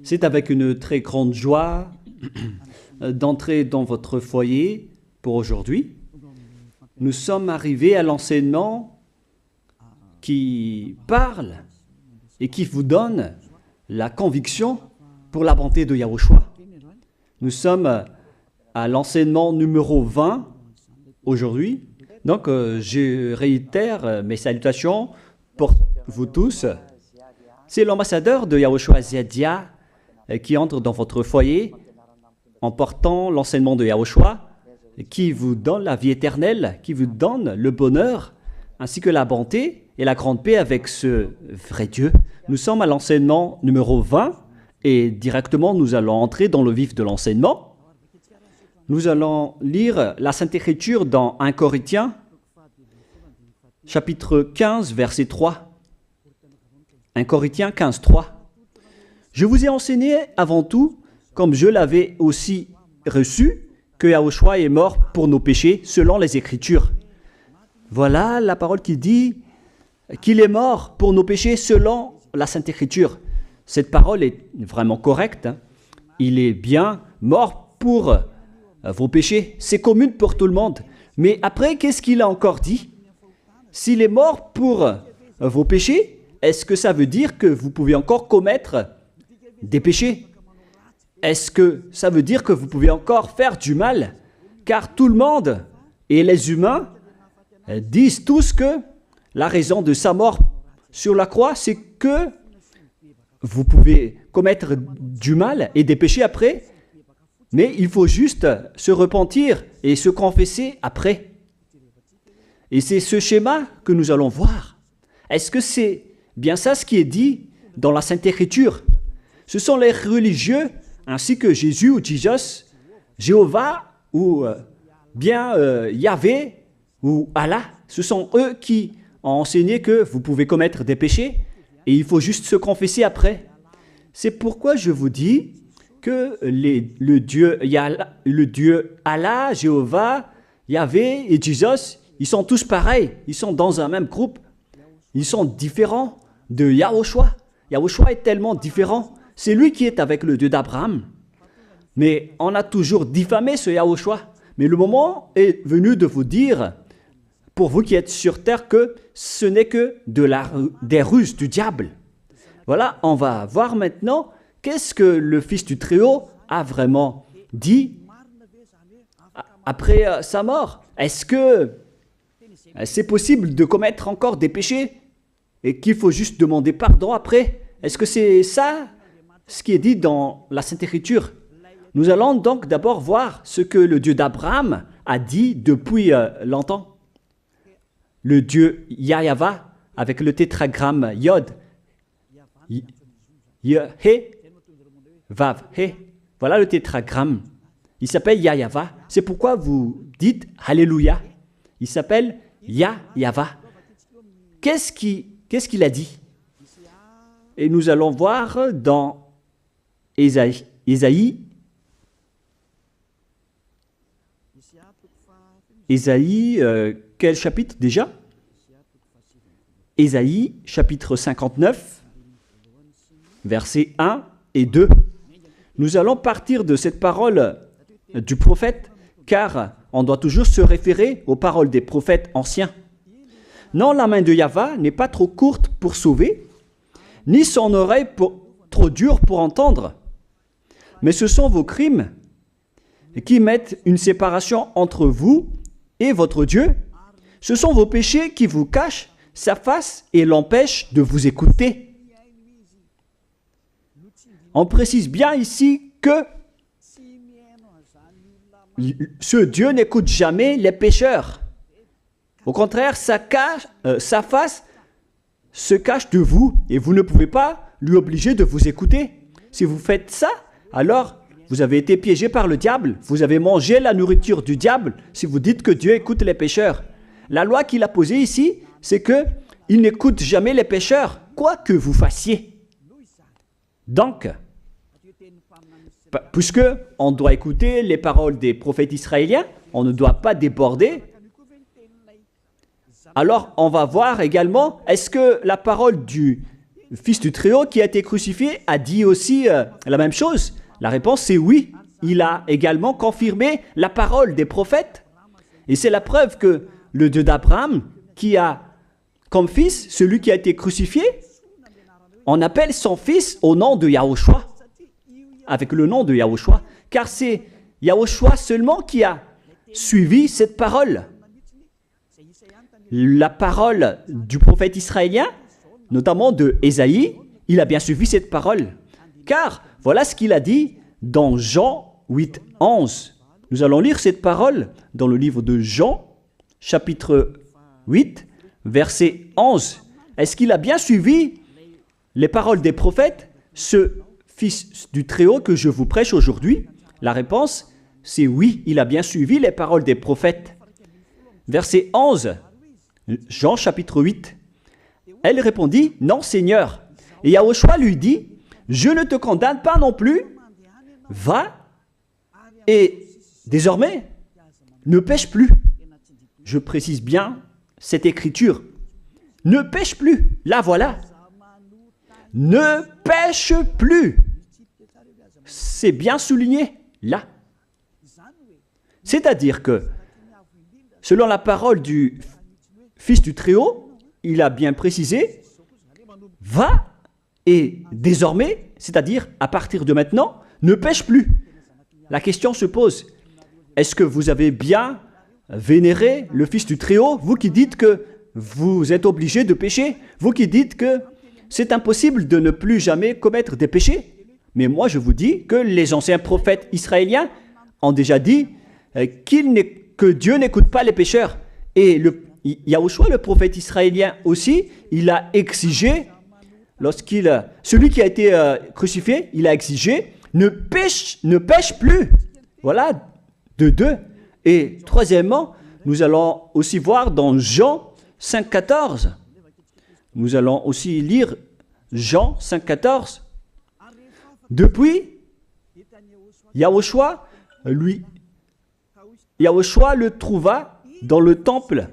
C'est avec une très grande joie d'entrer dans votre foyer pour aujourd'hui. Nous sommes arrivés à l'enseignement qui parle et qui vous donne la conviction pour la bonté de Yahushua. Nous sommes à l'enseignement numéro 20 aujourd'hui. Donc, je réitère mes salutations pour vous tous. C'est l'ambassadeur de Yahushua Ziadia qui entre dans votre foyer en portant l'enseignement de Yahushua qui vous donne la vie éternelle, qui vous donne le bonheur ainsi que la bonté et la grande paix avec ce vrai Dieu. Nous sommes à l'enseignement numéro 20 et directement nous allons entrer dans le vif de l'enseignement. Nous allons lire la Sainte Écriture dans 1 Corinthiens, chapitre 15, verset 3. 1 Corinthiens 15, 3. Je vous ai enseigné avant tout, comme je l'avais aussi reçu, que Yahushua est mort pour nos péchés selon les Écritures. Voilà la parole qui dit qu'il est mort pour nos péchés selon la Sainte Écriture. Cette parole est vraiment correcte. Il est bien mort pour vos péchés. C'est commun pour tout le monde. Mais après, qu'est-ce qu'il a encore dit? S'il est mort pour vos péchés, est-ce que ça veut dire que vous pouvez encore commettre des péchés? Est-ce que ça veut dire que vous pouvez encore faire du mal? Car tout le monde et les humains disent tous que la raison de sa mort sur la croix, c'est que vous pouvez commettre du mal et des péchés après, mais il faut juste se repentir et se confesser après. Et c'est ce schéma que nous allons voir. Est-ce que c'est bien ça ce qui est dit dans la Sainte Écriture? Ce sont les religieux, ainsi que Jésus ou Jesus, Jéhovah ou bien Yahvé ou Allah. Ce sont eux qui ont enseigné que vous pouvez commettre des péchés et il faut juste se confesser après. C'est pourquoi je vous dis que le Dieu Allah, Jéhovah, Yahvé et Jesus, ils sont tous pareils. Ils sont dans un même groupe. Ils sont différents de Yahushua. Yahushua est tellement différent. C'est lui qui est avec le Dieu d'Abraham. Mais on a toujours diffamé ce Yahushua. Mais le moment est venu de vous dire, pour vous qui êtes sur terre, que ce n'est que des ruses du diable. Voilà, on va voir maintenant qu'est-ce que le Fils du Très-Haut a vraiment dit après sa mort. Est-ce que c'est possible de commettre encore des péchés et qu'il faut juste demander pardon après? Est-ce que c'est ça ce qui est dit dans la Sainte Écriture? Nous allons donc d'abord voir ce que le Dieu d'Abraham a dit depuis longtemps. Le Dieu Yahva avec le tétragramme Yod, He, Vav, He. Voilà le tétragramme. Il s'appelle Yahva. C'est pourquoi vous dites Alléluia. Il s'appelle Yahva. Qu'est-ce qu'il a dit? Et nous allons voir dans Ésaïe, quel chapitre déjà? Ésaïe, chapitre 59, versets 1 et 2. Nous allons partir de cette parole du prophète, car on doit toujours se référer aux paroles des prophètes anciens. Non, la main de Yahva n'est pas trop courte pour sauver, ni son oreille trop dure pour entendre. Mais ce sont vos crimes qui mettent une séparation entre vous et votre Dieu. Ce sont vos péchés qui vous cachent sa face et l'empêchent de vous écouter. On précise bien ici que ce Dieu n'écoute jamais les pécheurs. Au contraire, sa face se cache de vous et vous ne pouvez pas lui obliger de vous écouter. Si vous faites ça, alors vous avez été piégé par le diable. Vous avez mangé la nourriture du diable si vous dites que Dieu écoute les pécheurs. La loi qu'il a posée ici, c'est qu'il n'écoute jamais les pécheurs, quoi que vous fassiez. Donc, puisque on doit écouter les paroles des prophètes israéliens, on ne doit pas déborder. Alors, on va voir également, est-ce que la parole du Fils du Très-Haut qui a été crucifié a dit aussi la même chose? La réponse c'est oui. Il a également confirmé la parole des prophètes. Et c'est la preuve que le Dieu d'Abraham, qui a comme fils celui qui a été crucifié, on appelle son fils au nom de Yahushua, avec le nom de Yahushua, car c'est Yahushua seulement qui a suivi cette parole. La parole du prophète israélien, notamment de Ésaïe, il a bien suivi cette parole. Car voilà ce qu'il a dit dans Jean 8, 11. Nous allons lire cette parole dans le livre de Jean, chapitre 8, verset 11. Est-ce qu'il a bien suivi les paroles des prophètes, ce Fils du Très-Haut que je vous prêche aujourd'hui? La réponse, c'est oui, il a bien suivi les paroles des prophètes. Verset 11, Jean chapitre 8. Elle répondit, non Seigneur. Et Yahushua lui dit, je ne te condamne pas non plus, va et désormais ne pêche plus. Je précise bien cette écriture. Ne pêche plus, là voilà. Ne pêche plus. C'est bien souligné, là. C'est-à-dire que, selon la parole du Fils du Très-Haut, il a bien précisé, va et désormais, c'est-à-dire à partir de maintenant, ne pêche plus. La question se pose, est-ce que vous avez bien vénéré le Fils du Très-Haut, vous qui dites que vous êtes obligé de pécher, vous qui dites que c'est impossible de ne plus jamais commettre des péchés? Mais moi je vous dis que les anciens prophètes israéliens ont déjà dit que Dieu n'écoute pas les pécheurs. Et Yahushua, le prophète israélien aussi, il a exigé, celui qui a été crucifié, il a exigé, ne pêche plus. Voilà, de deux. Et troisièmement, nous allons aussi voir dans Jean 5,14. Nous allons aussi lire Jean 5,14. Depuis, Yahushua le trouva dans le temple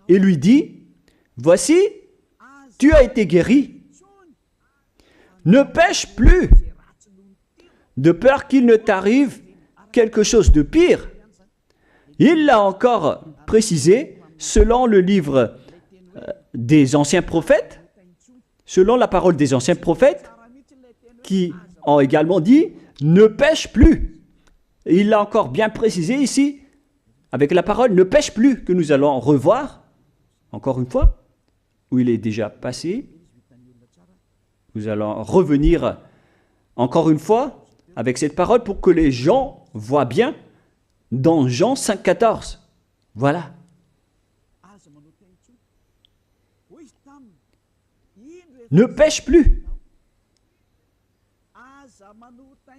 et lui dit, voici, tu as été guéri. Ne pêche plus, de peur qu'il ne t'arrive quelque chose de pire. Il l'a encore précisé selon le livre des anciens prophètes, selon la parole des anciens prophètes, qui ont également dit « ne pêche plus ». Il l'a encore bien précisé ici, avec la parole « ne pêche plus » que nous allons revoir, encore une fois, où il est déjà passé. Nous allons revenir encore une fois avec cette parole pour que les gens voient bien dans Jean 5,14. Voilà. Ne pêche plus.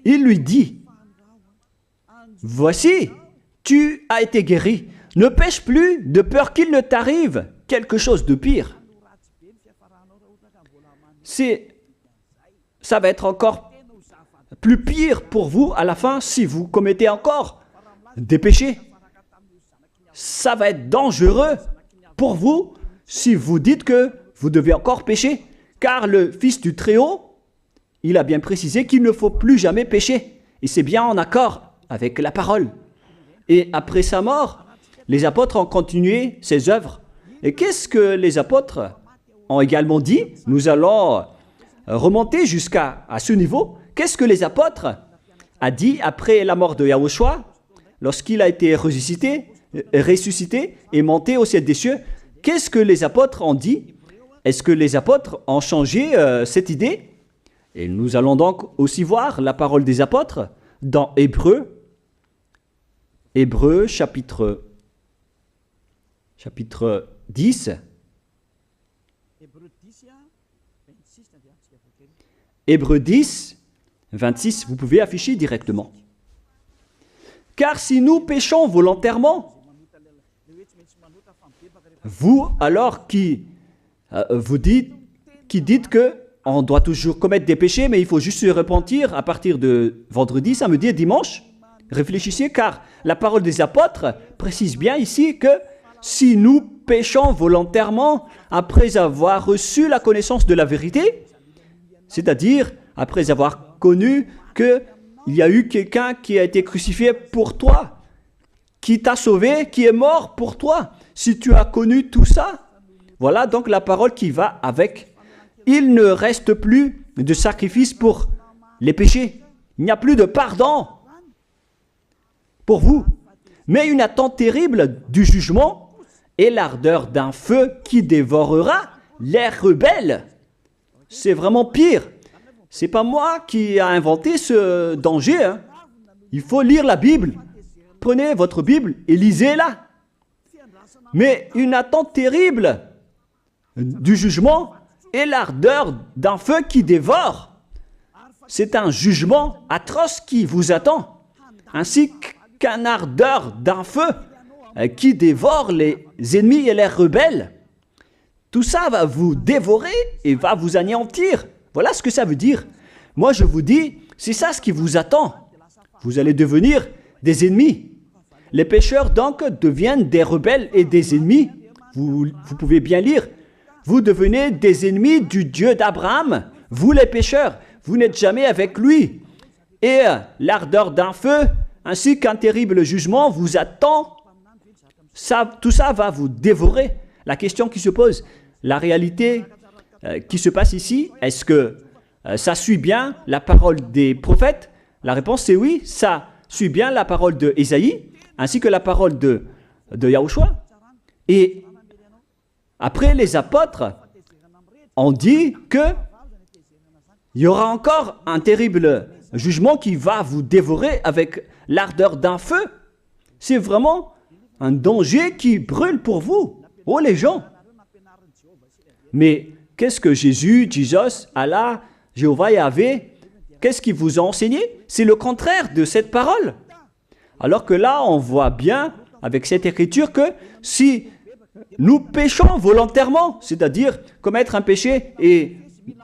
Il lui dit, voici, tu as été guéri. Ne pêche plus de peur qu'il ne t'arrive quelque chose de pire. Ça va être encore plus pire pour vous à la fin si vous commettez encore des péchés. Ça va être dangereux pour vous si vous dites que vous devez encore pécher. Car le Fils du Très-Haut, il a bien précisé qu'il ne faut plus jamais pécher. Et c'est bien en accord avec la parole. Et après sa mort, les apôtres ont continué ses œuvres. Et qu'est-ce que les apôtres ont également dit? Nous allons remonter jusqu'à ce niveau. Qu'est-ce que les apôtres ont dit après la mort de Yahushua, lorsqu'il a été ressuscité et monté au ciel des cieux? Qu'est-ce que les apôtres ont dit? Est-ce que les apôtres ont changé cette idée? Et nous allons donc aussi voir la parole des apôtres dans Hébreux chapitre 10. Hébreux 10, 26, vous pouvez afficher directement. Car si nous péchons volontairement, vous alors qui dites que on doit toujours commettre des péchés, mais il faut juste se repentir à partir de vendredi, samedi et dimanche, réfléchissez, car la parole des apôtres précise bien ici que si nous péchons volontairement après avoir reçu la connaissance de la vérité, C'est-à-dire, après avoir connu qu'il y a eu quelqu'un qui a été crucifié pour toi, qui t'a sauvé, qui est mort pour toi. Si tu as connu tout ça, voilà donc la parole qui va avec. Il ne reste plus de sacrifice pour les péchés. Il n'y a plus de pardon pour vous, mais une attente terrible du jugement et l'ardeur d'un feu qui dévorera les rebelles. C'est vraiment pire. C'est pas moi qui ai inventé ce danger. Hein. Il faut lire la Bible. Prenez votre Bible et lisez-la. Mais une attente terrible du jugement et l'ardeur d'un feu qui dévore. C'est un jugement atroce qui vous attend, ainsi qu'un ardeur d'un feu qui dévore les ennemis et les rebelles. Tout ça va vous dévorer et va vous anéantir. Voilà ce que ça veut dire. Moi, je vous dis, c'est ça ce qui vous attend. Vous allez devenir des ennemis. Les pécheurs, donc, deviennent des rebelles et des ennemis. Vous pouvez bien lire. Vous devenez des ennemis du Dieu d'Abraham. Vous, les pécheurs, vous n'êtes jamais avec lui. Et l'ardeur d'un feu, ainsi qu'un terrible jugement, vous attend. Tout ça va vous dévorer. La question qui se pose, la réalité qui se passe ici, est-ce que ça suit bien la parole des prophètes? La réponse c'est oui, ça suit bien la parole de Ésaïe, ainsi que la parole de Yahushua. Et après, les apôtres ont dit qu'il y aura encore un terrible jugement qui va vous dévorer avec l'ardeur d'un feu. C'est vraiment un danger qui brûle pour vous. Oh les gens! Mais qu'est-ce que Jésus, Allah, Jéhovah, Yahvé, qu'est-ce qu'il vous a enseigné? C'est le contraire de cette parole. Alors que là, on voit bien avec cette écriture que si nous péchons volontairement, c'est-à-dire commettre un péché et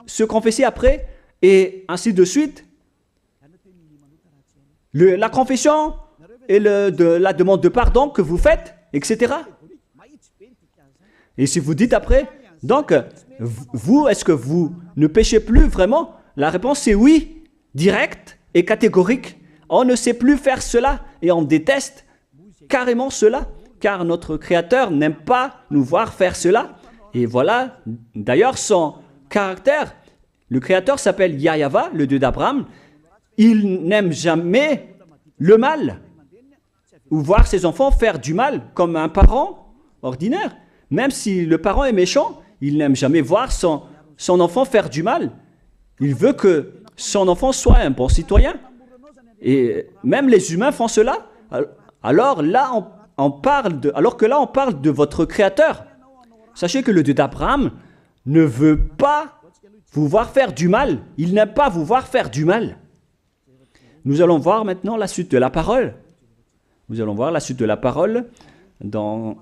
se confesser après, et ainsi de suite, la confession et la demande de pardon que vous faites, etc. Et si vous dites après, donc, vous, est-ce que vous ne péchez plus vraiment? La réponse c'est oui, directe et catégorique. On ne sait plus faire cela et on déteste carrément cela, car notre Créateur n'aime pas nous voir faire cela. Et voilà, d'ailleurs, son caractère, le Créateur s'appelle Yahva, le Dieu d'Abraham. Il n'aime jamais le mal, ou voir ses enfants faire du mal, comme un parent ordinaire. Même si le parent est méchant, il n'aime jamais voir son enfant faire du mal. Il veut que son enfant soit un bon citoyen. Et même les humains font cela. Alors que là, on parle de votre Créateur. Sachez que le Dieu d'Abraham ne veut pas vous voir faire du mal. Il n'aime pas vous voir faire du mal. Nous allons voir maintenant la suite de la parole. Nous allons voir la suite de la parole dans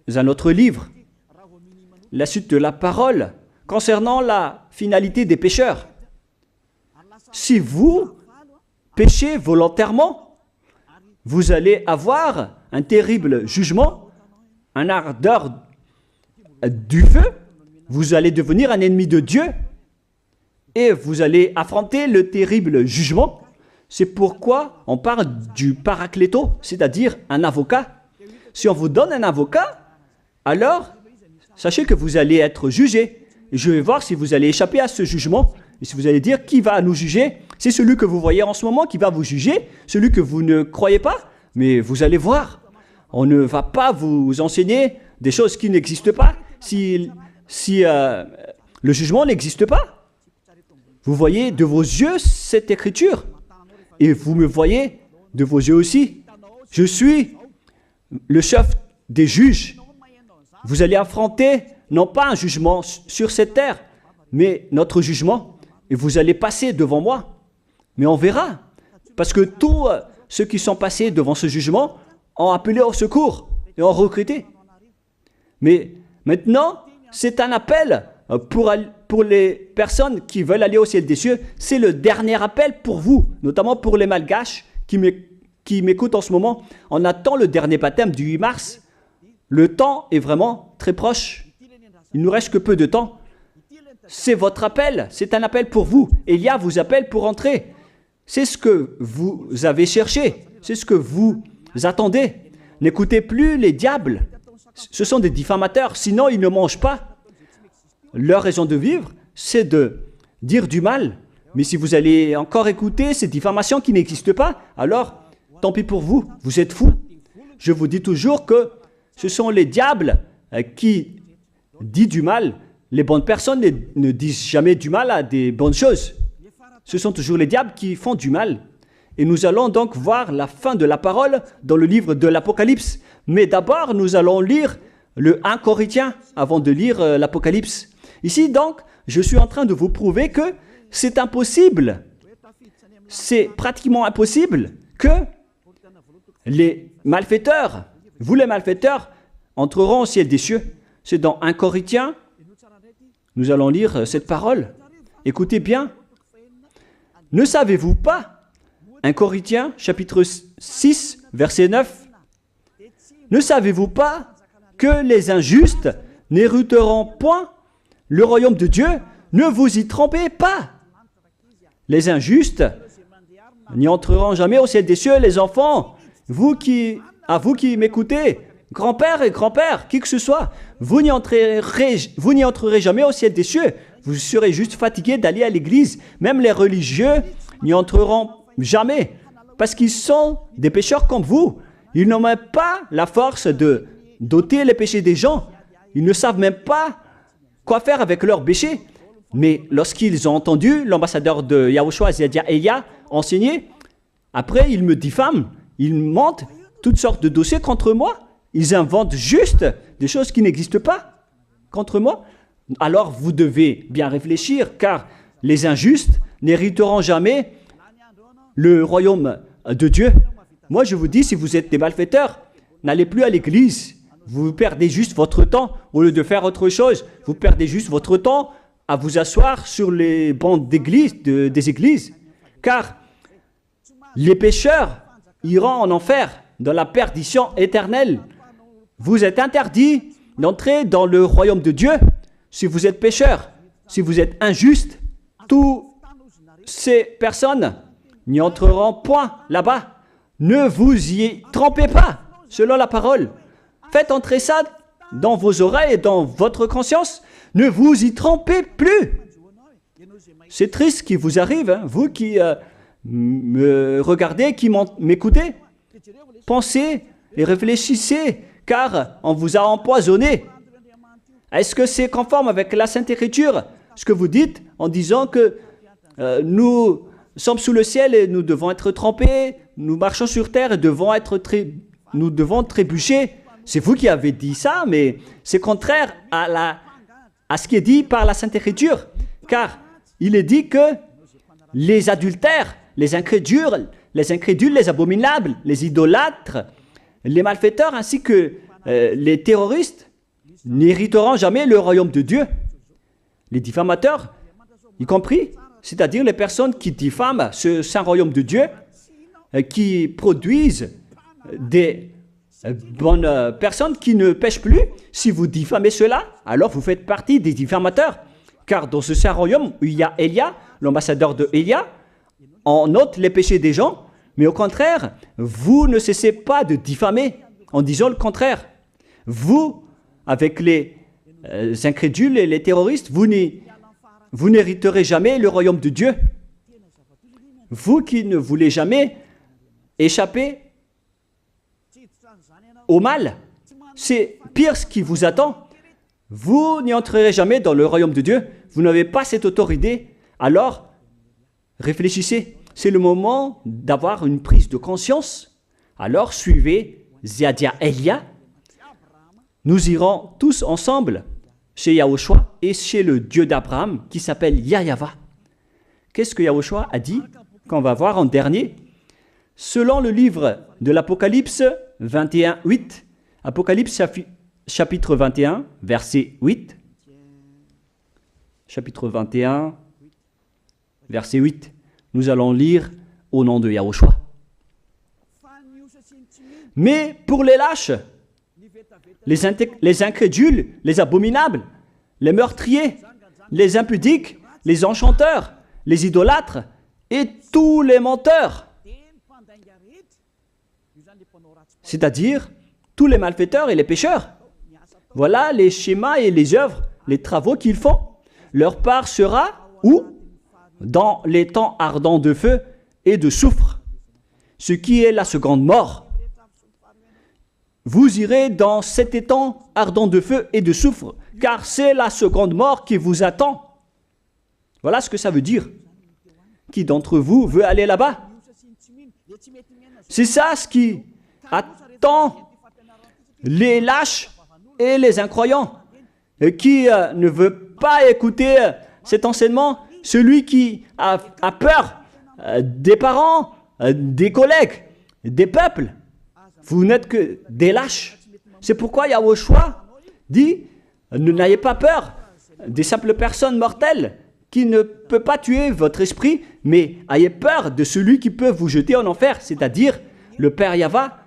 un autre livre. La suite de la parole concernant la finalité des pécheurs. Si vous péchez volontairement, vous allez avoir un terrible jugement, un ardeur du feu, vous allez devenir un ennemi de Dieu et vous allez affronter le terrible jugement. C'est pourquoi on parle du paracléto, c'est-à-dire un avocat. Si on vous donne un avocat, alors sachez que vous allez être jugé. Je vais voir si vous allez échapper à ce jugement. Et si vous allez dire qui va nous juger, c'est celui que vous voyez en ce moment qui va vous juger, celui que vous ne croyez pas. Mais vous allez voir, on ne va pas vous enseigner des choses qui n'existent pas si le jugement n'existe pas. Vous voyez de vos yeux cette écriture et vous me voyez de vos yeux aussi. Je suis le chef des juges. Vous allez affronter non pas un jugement sur cette terre, mais notre jugement. Et vous allez passer devant moi. Mais on verra. Parce que tous ceux qui sont passés devant ce jugement ont appelé au secours et ont recruté. Mais maintenant, c'est un appel pour les personnes qui veulent aller au ciel des cieux. C'est le dernier appel pour vous, notamment pour les malgaches qui m'écoutent en ce moment. On attend le dernier baptême du 8 mars. Le temps est vraiment très proche. Il nous reste que peu de temps. c'est votre appel, c'est un appel pour vous. Élia vous appelle pour entrer. C'est ce que vous avez cherché, c'est ce que vous attendez. N'écoutez plus les diables, ce sont des diffamateurs, sinon ils ne mangent pas. Leur raison de vivre, c'est de dire du mal. Mais si vous allez encore écouter ces diffamations qui n'existent pas, alors tant pis pour vous, vous êtes fous. Je vous dis toujours que ce sont les diables qui disent du mal. Les bonnes personnes ne disent jamais du mal à des bonnes choses. Ce sont toujours les diables qui font du mal. Et nous allons donc voir la fin de la parole dans le livre de l'Apocalypse. Mais d'abord, nous allons lire le 1 Corinthiens avant de lire l'Apocalypse. Ici, donc, je suis en train de vous prouver que c'est impossible. C'est pratiquement impossible que les malfaiteurs, vous les malfaiteurs, entreront au ciel des cieux. C'est dans 1 Corinthiens, nous allons lire cette parole. Écoutez bien. Ne savez-vous pas, 1 Corinthiens, chapitre 6, verset 9, ne savez-vous pas que les injustes n'hériteront point le royaume de Dieu? Ne vous y trompez pas. Les injustes n'y entreront jamais au ciel des cieux, les enfants. Vous qui m'écoutez, grand-père et grand-père, qui que ce soit, vous n'y entrerez jamais au ciel des cieux. Vous serez juste fatigués d'aller à l'église. Même les religieux n'y entreront jamais parce qu'ils sont des pécheurs comme vous. Ils n'ont même pas la force de d'ôter les péchés des gens. Ils ne savent même pas quoi faire avec leurs péchés. Mais lorsqu'ils ont entendu l'ambassadeur de Yahushua, c'est-à-dire Elia, enseigner, après ils me diffament, ils montent toutes sortes de dossiers contre moi. Ils inventent juste des choses qui n'existent pas contre moi. Alors vous devez bien réfléchir, car les injustes n'hériteront jamais le royaume de Dieu. Moi je vous dis, si vous êtes des malfaiteurs, n'allez plus à l'église. Vous perdez juste votre temps. Au lieu de faire autre chose, vous perdez juste votre temps à vous asseoir sur les bancs d'église, des églises. Car les pécheurs iront en enfer, dans la perdition éternelle. Vous êtes interdit d'entrer dans le royaume de Dieu si vous êtes pécheur, si vous êtes injuste. Toutes ces personnes n'y entreront point là-bas. Ne vous y trompez pas, selon la parole. Faites entrer ça dans vos oreilles et dans votre conscience. Ne vous y trompez plus. C'est triste ce qui vous arrive, hein, vous qui me regardez, qui m'écoutez. Pensez et réfléchissez, car on vous a empoisonné. Est-ce que c'est conforme avec la Sainte Écriture, ce que vous dites en disant que nous sommes sous le ciel et nous devons être trempés, nous marchons sur terre et nous devons trébucher? C'est vous qui avez dit ça, mais c'est contraire à ce qui est dit par la Sainte Écriture, car il est dit que les adultères, les incrédules, les abominables, les idolâtres, les malfaiteurs ainsi que les terroristes n'hériteront jamais le royaume de Dieu. Les diffamateurs, y compris, c'est-à-dire les personnes qui diffament ce saint royaume de Dieu, qui produisent des bonnes personnes qui ne pêchent plus. Si vous diffamez cela, alors vous faites partie des diffamateurs. Car dans ce saint royaume où il y a Elia, l'ambassadeur de Elia, on ôte les péchés des gens, mais au contraire, vous ne cessez pas de diffamer en disant le contraire. Vous, avec les incrédules et les terroristes, vous n'hériterez jamais le royaume de Dieu. Vous qui ne voulez jamais échapper au mal, c'est pire ce qui vous attend. Vous n'y entrerez jamais dans le royaume de Dieu. Vous n'avez pas cette autorité. Alors, réfléchissez. C'est le moment d'avoir une prise de conscience. Alors, suivez Ziadia Elia. Nous irons tous ensemble chez Yahushua et chez le Dieu d'Abraham qui s'appelle Yahava. Qu'est-ce que Yahushua a dit qu'on va voir en dernier? Selon le livre de l'Apocalypse 21, 8, Apocalypse chapitre 21, verset 8. Chapitre 21, verset 8. Nous allons lire au nom de Yahushua. Mais pour les lâches, les incrédules, les abominables, les meurtriers, les impudiques, les enchanteurs, les idolâtres et tous les menteurs. C'est-à-dire tous les malfaiteurs et les pécheurs. Voilà les schémas et les œuvres, les travaux qu'ils font. Leur part sera où? Dans les temps ardents de feu et de soufre, ce qui est la seconde mort. Vous irez dans cet étang ardent de feu et de soufre, car c'est la seconde mort qui vous attend. Voilà ce que ça veut dire. Qui d'entre vous veut aller là-bas? C'est ça ce qui attend les lâches et les incroyants. Qui ne veut pas écouter cet enseignement? Celui qui a peur des parents, des collègues, des peuples. Vous n'êtes que des lâches. C'est pourquoi Yahushua dit, n'ayez pas peur des simples personnes mortelles qui ne peut pas tuer votre esprit, mais ayez peur de celui qui peut vous jeter en enfer, c'est-à-dire le Père Yahva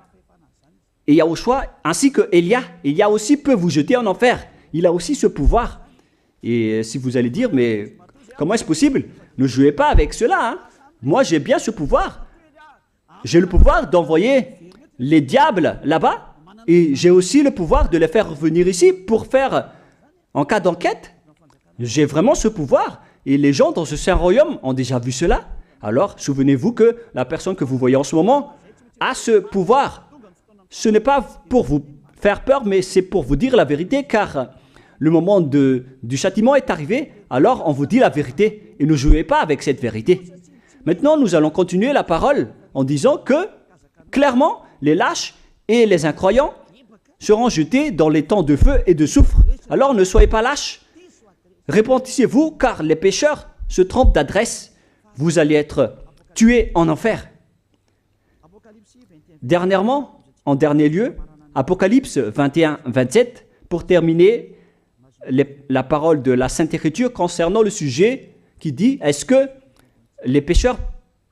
et Yahushua, ainsi que Elia. Elia aussi peut vous jeter en enfer. Il a aussi ce pouvoir. Et si vous allez dire, mais comment est-ce possible? Ne jouez pas avec cela. Hein? Moi, j'ai bien ce pouvoir. J'ai le pouvoir d'envoyer les diables là-bas. Et j'ai aussi le pouvoir de les faire revenir ici pour faire, en cas d'enquête. J'ai vraiment ce pouvoir. Et les gens dans ce saint royaume ont déjà vu cela. Alors, souvenez-vous que la personne que vous voyez en ce moment a ce pouvoir. Ce n'est pas pour vous faire peur, mais c'est pour vous dire la vérité, car le moment du châtiment est arrivé, alors on vous dit la vérité, et ne jouez pas avec cette vérité. Maintenant, nous allons continuer la parole en disant que, clairement, les lâches et les incroyants seront jetés dans les temps de feu et de soufre. Alors ne soyez pas lâches. Répentissez-vous, car les pécheurs se trompent d'adresse. Vous allez être tués en enfer. Dernièrement, en dernier lieu, Apocalypse 21-27, pour terminer la parole de la Sainte Écriture concernant le sujet qui dit, est-ce que les pécheurs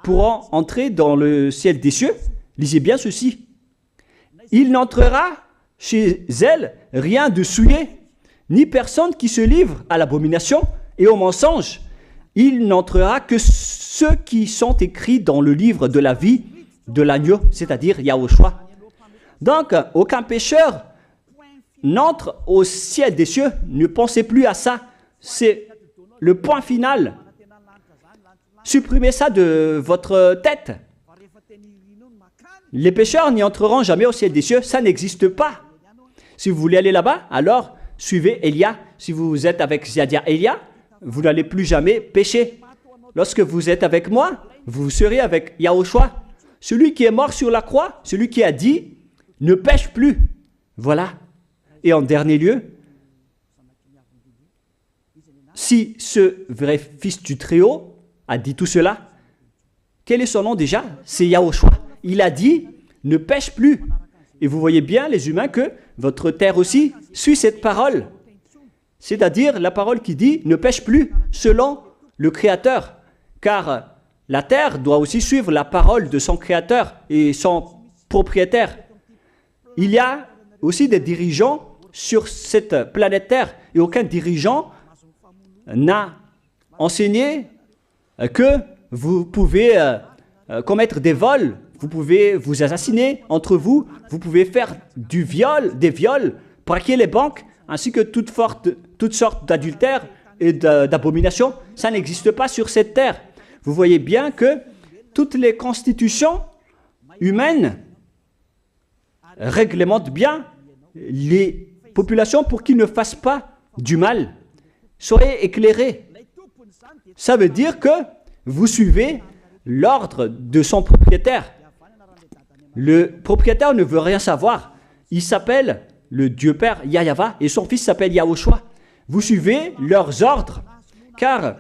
pourront entrer dans le ciel des cieux? Lisez bien ceci. Il n'entrera chez elle rien de souillé, ni personne qui se livre à l'abomination et au mensonge. Il n'entrera que ceux qui sont écrits dans le livre de la vie de l'agneau, c'est-à-dire Yahushua. Donc, aucun pécheur n'entre au ciel des cieux. Ne pensez plus à ça. C'est le point final. Supprimez ça de votre tête. Les pécheurs n'y entreront jamais au ciel des cieux. Ça n'existe pas. Si vous voulez aller là-bas, alors suivez Elia. Si vous êtes avec Ziadia Elia, vous n'allez plus jamais pécher. Lorsque vous êtes avec moi, vous serez avec Yahushua. Celui qui est mort sur la croix, celui qui a dit, ne pêche plus. Voilà. Et en dernier lieu, si ce vrai fils du Très-Haut a dit tout cela, quel est son nom déjà? C'est Yahushua. Il a dit, ne pêche plus. Et vous voyez bien, les humains, que votre terre aussi suit cette parole. C'est-à-dire la parole qui dit, ne pêche plus, selon le Créateur. Car la terre doit aussi suivre la parole de son Créateur et son propriétaire. Il y a aussi des dirigeants sur cette planète Terre et aucun dirigeant n'a enseigné que vous pouvez commettre des vols, vous pouvez vous assassiner entre vous, vous pouvez faire des viols, braquer les banques, ainsi que toutes sortes d'adultères et d'abominations. Ça n'existe pas sur cette terre. Vous voyez bien que toutes les constitutions humaines réglementent bien les populations pour qu'ils ne fassent pas du mal. Soyez éclairés. Ça veut dire que vous suivez l'ordre de son propriétaire. Le propriétaire ne veut rien savoir. Il s'appelle le Dieu Père Yahva et son fils s'appelle Yahushua. Vous suivez leurs ordres, car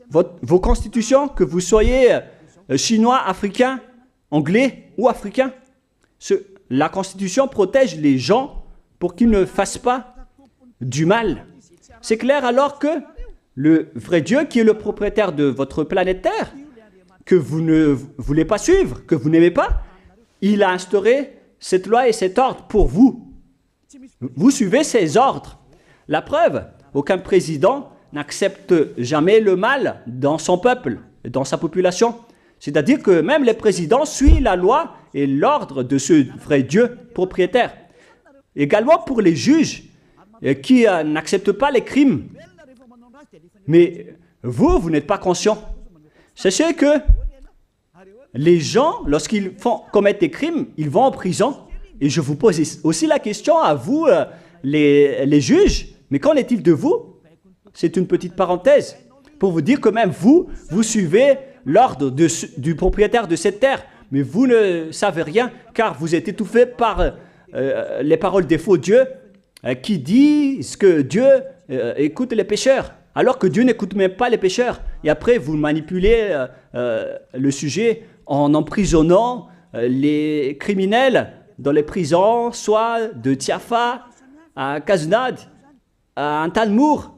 vos constitutions, que vous soyez chinois, africain, anglais ou africain, la constitution protège les gens pour qu'ils ne fassent pas du mal. C'est clair alors que le vrai Dieu, qui est le propriétaire de votre planète Terre, que vous ne voulez pas suivre, que vous n'aimez pas, il a instauré cette loi et cet ordre pour vous. Vous suivez ces ordres. La preuve, aucun président n'accepte jamais le mal dans son peuple, dans sa population. C'est-à-dire que même les présidents suivent la loi et l'ordre de ce vrai Dieu propriétaire. Également pour les juges qui n'acceptent pas les crimes. Mais vous n'êtes pas conscient. Sachez que les gens, lorsqu'ils commettent des crimes, ils vont en prison. Et je vous pose aussi la question à vous, les juges, mais qu'en est-il de vous? C'est une petite parenthèse pour vous dire que même vous suivez l'ordre du propriétaire de cette terre, mais vous ne savez rien car vous êtes étouffé par les paroles des faux dieux qui disent que Dieu écoute les pécheurs, alors que Dieu n'écoute même pas les pécheurs. Et après, vous manipulez le sujet en emprisonnant les criminels dans les prisons, soit de Tiafa à Kaznad, à Antalmour,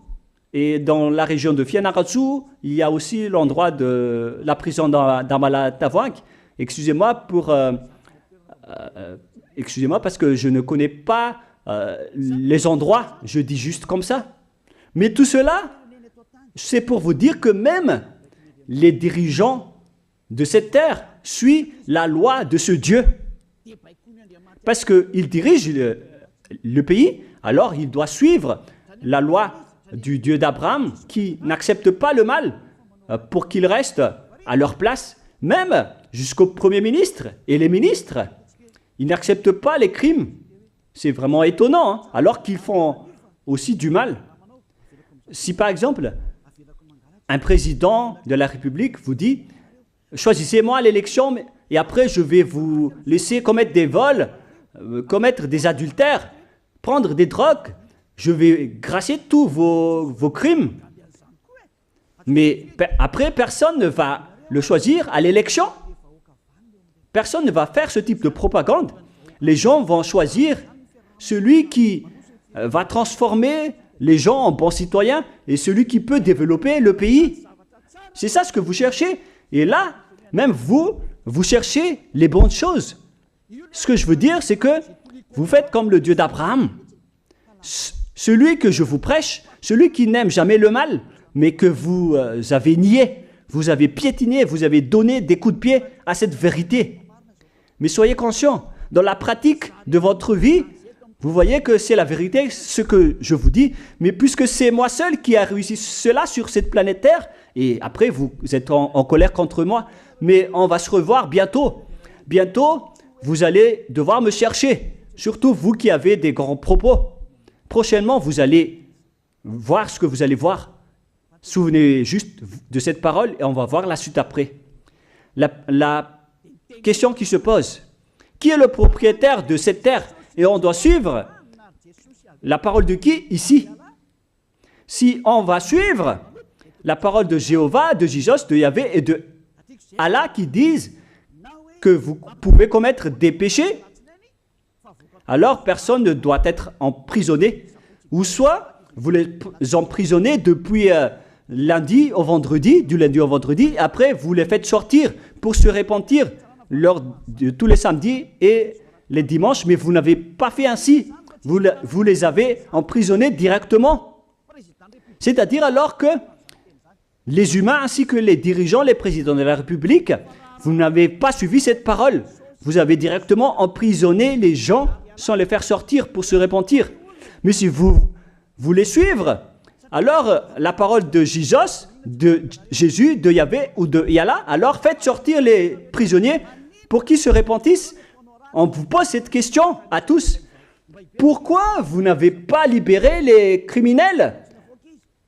et dans la région de Fianarantsoa, il y a aussi l'endroit de la prison d'Amala-Tavoink. Excusez-moi parce que je ne connais pas les endroits, je dis juste comme ça. Mais tout cela, c'est pour vous dire que même les dirigeants de cette terre suivent la loi de ce Dieu. Parce qu'il dirige le pays, alors il doit suivre la loi du Dieu d'Abraham qui n'accepte pas le mal pour qu'ils restent à leur place, même jusqu'au Premier ministre et les ministres. Ils n'acceptent pas les crimes. C'est vraiment étonnant, hein, alors qu'ils font aussi du mal. Si par exemple, un président de la République vous dit « Choisissez-moi à l'élection et après je vais vous laisser commettre des vols, commettre des adultères, prendre des drogues, je vais gracier tous vos crimes. » Mais après, personne ne va le choisir à l'élection. Personne ne va faire ce type de propagande. Les gens vont choisir celui qui va transformer les gens en bons citoyens et celui qui peut développer le pays. C'est ça ce que vous cherchez. Et là, même vous cherchez les bonnes choses. Ce que je veux dire, c'est que vous faites comme le Dieu d'Abraham. Celui que je vous prêche, celui qui n'aime jamais le mal, mais que vous avez nié, vous avez piétiné, vous avez donné des coups de pied à cette vérité. Mais soyez conscients, dans la pratique de votre vie, vous voyez que c'est la vérité, ce que je vous dis, mais puisque c'est moi seul qui a réussi cela sur cette planète Terre, et après vous êtes en colère contre moi, mais on va se revoir bientôt. Bientôt, vous allez devoir me chercher, surtout vous qui avez des grands propos. Prochainement, vous allez voir ce que vous allez voir. Souvenez juste de cette parole et on va voir la suite après. La question qui se pose, qui est le propriétaire de cette terre? Et on doit suivre la parole de qui ici? Si on va suivre la parole de Jéhovah, de Jésus, de Yahvé et de Allah qui disent que vous pouvez commettre des péchés, alors personne ne doit être emprisonné. Ou soit vous les emprisonnez depuis lundi au vendredi, du lundi au vendredi, après vous les faites sortir pour se repentir lors de tous les samedis et les dimanches, mais vous n'avez pas fait ainsi. Vous les avez emprisonnés directement. C'est-à-dire alors que les humains ainsi que les dirigeants, les présidents de la République, vous n'avez pas suivi cette parole. Vous avez directement emprisonné les gens sans les faire sortir pour se repentir. Mais si vous voulez suivre, alors la parole de Jésus, de Yahvé ou de Yallah, alors faites sortir les prisonniers pour qu'ils se repentissent. On vous pose cette question à tous. Pourquoi vous n'avez pas libéré les criminels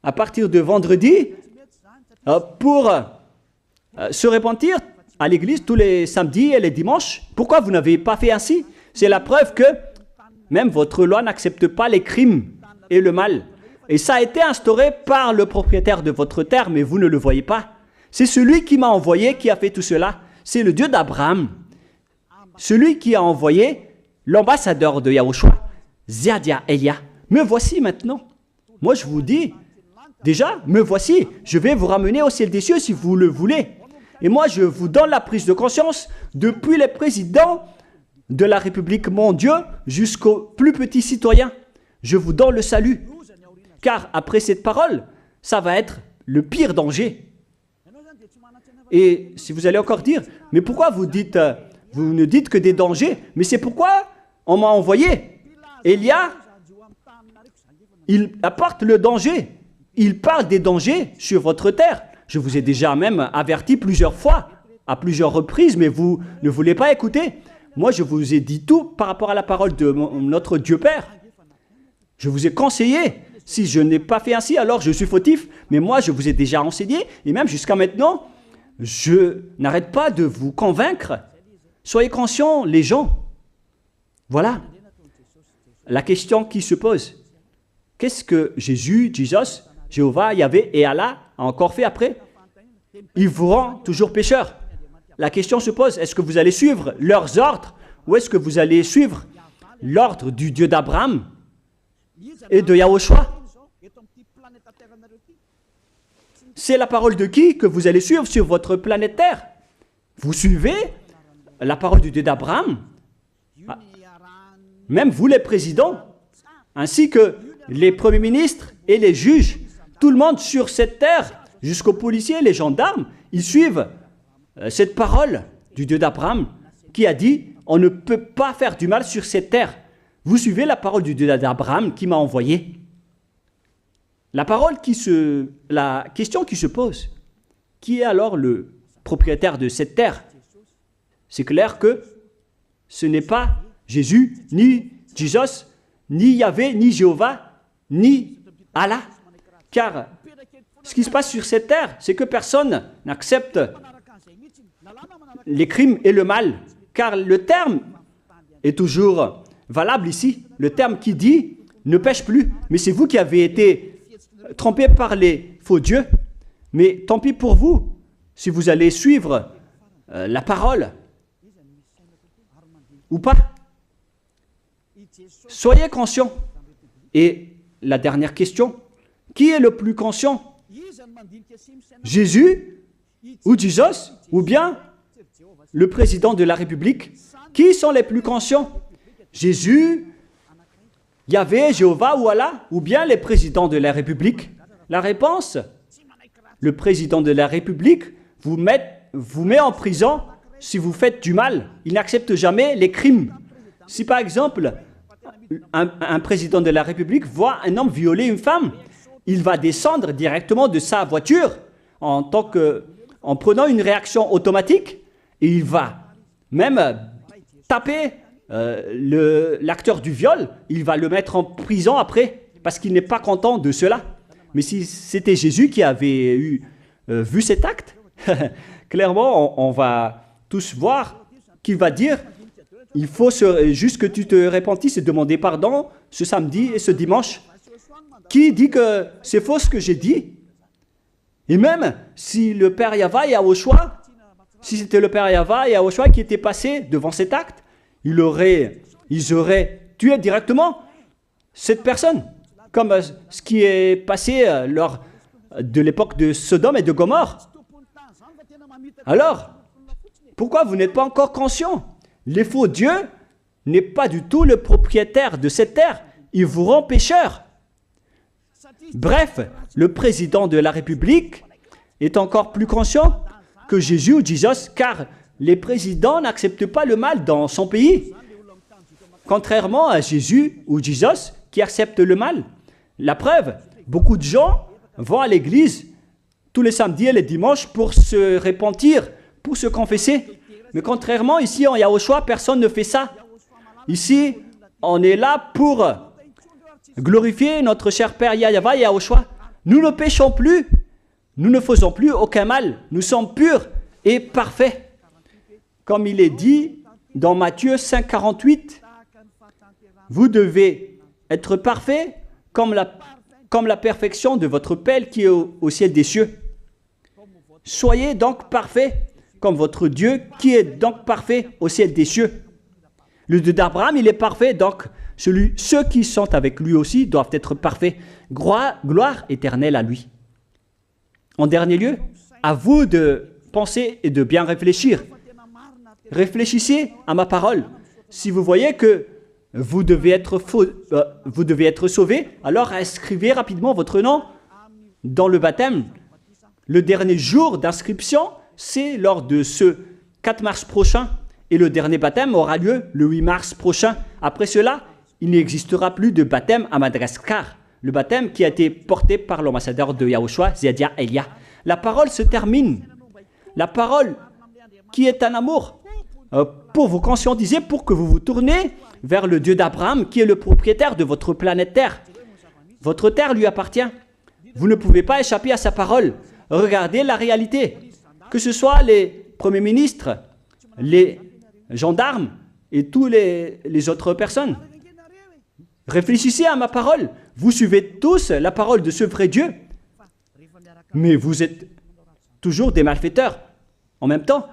à partir de vendredi pour se repentir à l'église tous les samedis et les dimanches? Pourquoi vous n'avez pas fait ainsi? C'est la preuve que même votre loi n'accepte pas les crimes et le mal. Et ça a été instauré par le propriétaire de votre terre, mais vous ne le voyez pas. C'est celui qui m'a envoyé qui a fait tout cela. C'est le Dieu d'Abraham. Celui qui a envoyé l'ambassadeur de Yahushua, Ziadia Elia. Me voici maintenant. Moi je vous dis, déjà, me voici. Je vais vous ramener au ciel des cieux si vous le voulez. Et moi je vous donne la prise de conscience depuis les présidents de la République, mon Dieu, jusqu'aux plus petits citoyens. Je vous donne le salut. Car après cette parole, ça va être le pire danger. Et si vous allez encore dire, mais pourquoi vous ne dites que des dangers? Mais c'est pourquoi on m'a envoyé. Élia, il apporte le danger. Il parle des dangers sur votre terre. Je vous ai déjà même averti plusieurs fois, à plusieurs reprises, mais vous ne voulez pas écouter. Moi, je vous ai dit tout par rapport à la parole de notre Dieu Père. Je vous ai conseillé. Si je n'ai pas fait ainsi, alors je suis fautif. Mais moi, je vous ai déjà enseigné. Et même jusqu'à maintenant, je n'arrête pas de vous convaincre. Soyez conscients, les gens. Voilà la question qui se pose. Qu'est-ce que Jésus, Jéhovah, Yahvé et Allah a encore fait après? Il vous rend toujours pécheur. La question se pose, est-ce que vous allez suivre leurs ordres ou est-ce que vous allez suivre l'ordre du Dieu d'Abraham et de Yahushua? C'est la parole de qui que vous allez suivre sur votre planète Terre? Vous suivez la parole du Dieu d'Abraham? Même vous les présidents, ainsi que les premiers ministres et les juges, tout le monde sur cette terre, jusqu'aux policiers, les gendarmes, ils suivent cette parole du Dieu d'Abraham qui a dit, on ne peut pas faire du mal sur cette terre. Vous suivez la parole du Dieu d'Abraham qui m'a envoyé. La question qui se pose, qui est alors le propriétaire de cette terre? C'est clair que ce n'est pas Jésus, ni Jesus, ni Yahvé, ni Jéhovah, ni Allah. Car ce qui se passe sur cette terre, c'est que personne n'accepte les crimes et le mal. Car le terme est toujours valable ici. Le terme qui dit « ne pêche plus ». Mais c'est vous qui avez été trompés par les faux dieux. Mais tant pis pour vous, si vous allez suivre la parole ou pas. Soyez conscients. Et la dernière question, qui est le plus conscient? Jésus ou Jesus ou bien le président de la République? Qui sont les plus conscients? Jésus, Yahvé, Jéhovah ou Allah ou bien les présidents de la République? La réponse, le président de la République vous met en prison si vous faites du mal. Il n'accepte jamais les crimes. Si par exemple, un président de la République voit un homme violer une femme, il va descendre directement de sa voiture en prenant une réaction automatique et il va même taper l'acteur du viol, il va le mettre en prison après parce qu'il n'est pas content de cela. Mais si c'était Jésus qui avait vu cet acte, clairement on va tous voir qu'il va dire il faut juste que tu te repentisses et demander pardon ce samedi et ce dimanche. Qui dit que c'est faux ce que j'ai dit? Et même si le Père Yahvé et Yahushua, si c'était le Père Yahvé et Yahushua qui était passé devant cet acte, ils auraient tué directement cette personne, comme ce qui est passé lors de l'époque de Sodome et de Gomorrhe. Alors, pourquoi vous n'êtes pas encore conscient? Les faux dieux n'est pas du tout le propriétaire de cette terre. Il vous rend pécheur. Bref, le président de la République est encore plus conscient que Jésus ou Jesus, car les présidents n'acceptent pas le mal dans son pays. Contrairement à Jésus ou Jesus qui acceptent le mal. La preuve, beaucoup de gens vont à l'église tous les samedis et les dimanches pour se repentir, pour se confesser. Mais contrairement, ici en Yahushua, personne ne fait ça. Ici, on est là pour glorifier notre cher Père Yahvé et Yahushua. Nous ne péchons plus, nous ne faisons plus aucun mal. Nous sommes purs et parfaits. Comme il est dit dans Matthieu 5, 48, vous devez être parfaits comme la perfection de votre Père qui est au ciel des cieux. Soyez donc parfaits comme votre Dieu qui est donc parfait au ciel des cieux. Le Dieu d'Abraham, il est parfait, donc ceux qui sont avec lui aussi doivent être parfaits. Gloire éternelle à lui. En dernier lieu, à vous de penser et de bien réfléchir. Réfléchissez à ma parole. Si vous voyez que vous devez être sauvés, alors inscrivez rapidement votre nom dans le baptême, le dernier jour d'inscription, c'est lors de ce 4 mars prochain. Et le dernier baptême aura lieu le 8 mars prochain. Après cela, il n'existera plus de baptême à Madagascar. Le baptême qui a été porté par l'ambassadeur de Yahushua, Zedia Elia. La parole se termine. La parole qui est un amour pour vous conscientiser, pour que vous vous tournez vers le Dieu d'Abraham qui est le propriétaire de votre planète Terre. Votre terre lui appartient. Vous ne pouvez pas échapper à sa parole. Regardez la réalité. Que ce soit les premiers ministres, les gendarmes et tous les autres personnes. Réfléchissez à ma parole. Vous suivez tous la parole de ce vrai Dieu. Mais vous êtes toujours des malfaiteurs en même temps.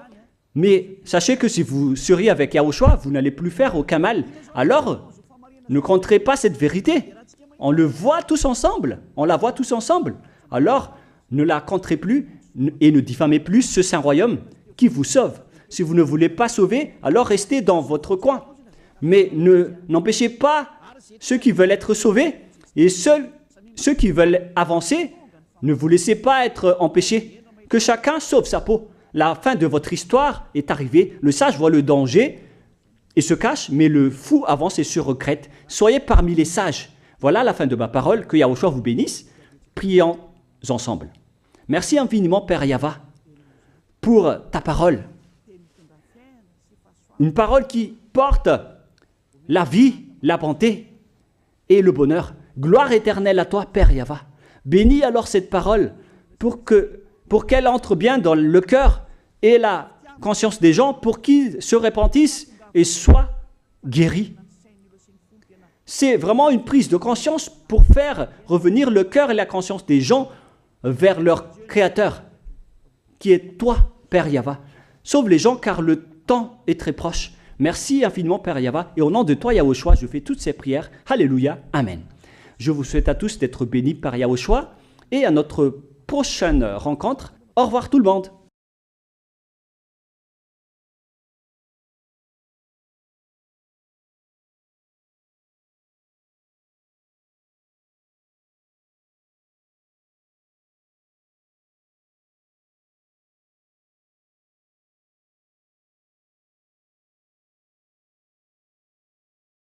Mais sachez que si vous seriez avec Yahushua, vous n'allez plus faire aucun mal. Alors, ne compterez pas cette vérité. On le voit tous ensemble. On la voit tous ensemble. Alors, ne la compterez plus et ne diffamez plus ce saint royaume qui vous sauve. Si vous ne voulez pas sauver, alors restez dans votre coin. Mais n'empêchez pas ceux qui veulent être sauvés et ceux qui veulent avancer, ne vous laissez pas être empêchés. Que chacun sauve sa peau. La fin de votre histoire est arrivée. Le sage voit le danger et se cache, mais le fou avance et se regrette. Soyez parmi les sages. Voilà la fin de ma parole. Que Yahushua vous bénisse. Prions ensemble. Merci infiniment, Père Yahva, pour ta parole. Une parole qui porte la vie, la bonté et le bonheur. Gloire éternelle à toi, Père Yahva. Bénis alors cette parole pour qu'elle entre bien dans le cœur et la conscience des gens pour qu'ils se repentissent et soient guéris. C'est vraiment une prise de conscience pour faire revenir le cœur et la conscience des gens vers leur Créateur, qui est toi, Père Yahva. Sauve les gens car le temps est très proche. Merci infiniment, Père Yahva. Et au nom de toi, Yahushua, je fais toutes ces prières. Alléluia. Amen. Je vous souhaite à tous d'être bénis par Yahushua et à notre prochaine rencontre. Au revoir tout le monde.